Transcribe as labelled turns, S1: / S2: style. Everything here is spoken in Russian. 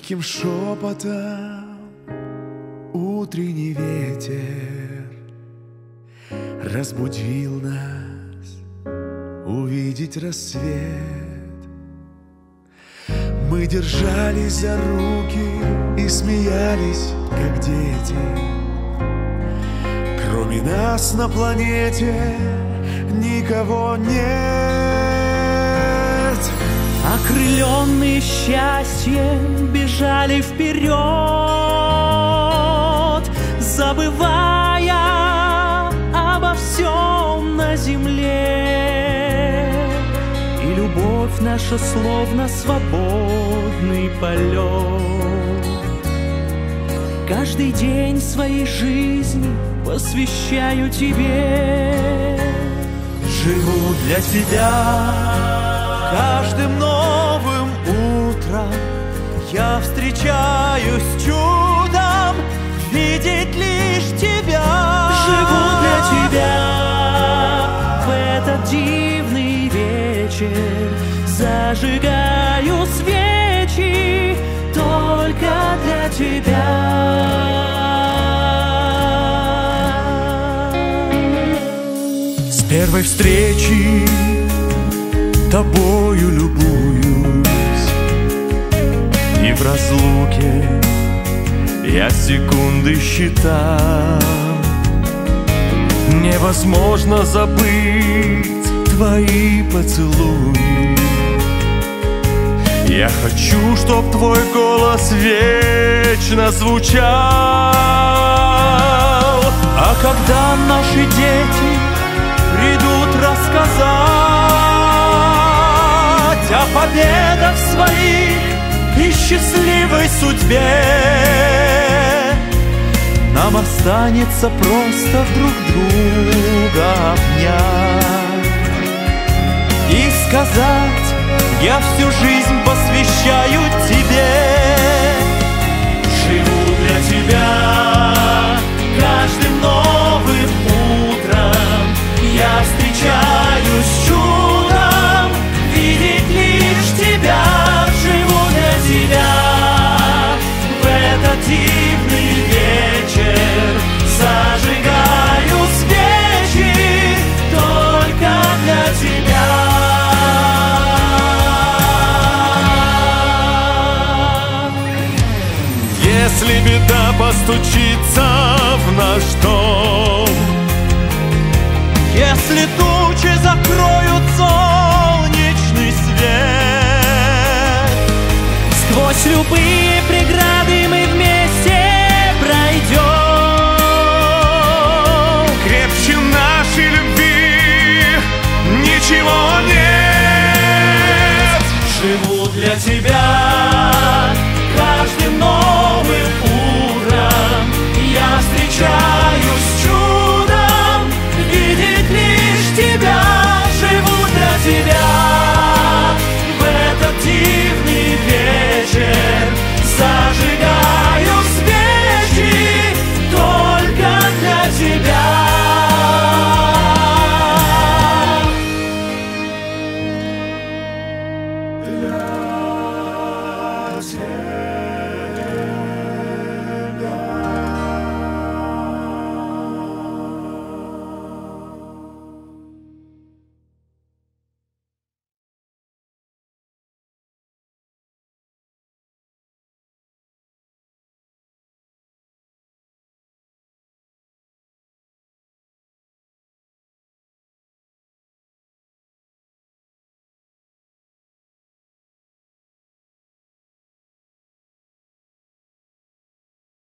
S1: Тихим шепотом утренний ветер разбудил нас увидеть рассвет. Мы держались за руки и смеялись, как дети. Кроме нас на планете никого нет.
S2: Окрыленные счастьем бежали вперед, забывая обо всем на земле. И любовь наша словно свободный полет. Каждый день своей жизни посвящаю тебе.
S1: Живу для тебя. Каждым новым утром я встречаюсь с чудом видеть лишь тебя.
S2: Живу для тебя в этот дивный вечер, зажигаю свечи только для тебя.
S1: С первой встречи тобою любуюсь, и в разлуке я секунды считал. Невозможно забыть твои поцелуи. Я хочу, чтоб твой голос вечно звучал. А когда наши дети придут рассказать о победах своих и счастливой судьбе, нам останется просто друг друга обнять и сказать: я всю жизнь посвящаю тебе. Живу для тебя. Каждым новым утром я встречаюсь с чудом видеть лишь тебя. Живу для тебя в этот дивный вечер, зажигаю свечи только для тебя. Если беда постучится в наш дом, если тучи закроют солнечный свет,
S2: Сквозь любые преграды мы вместе пройдем.
S1: крепче нашей любви ничего нет. Живу для тебя. Каждым новым утром я встречаюсь с чудом видеть лишь тебя. Живу для тебя в этот дивный вечер, зажигаю свечи только для тебя. Для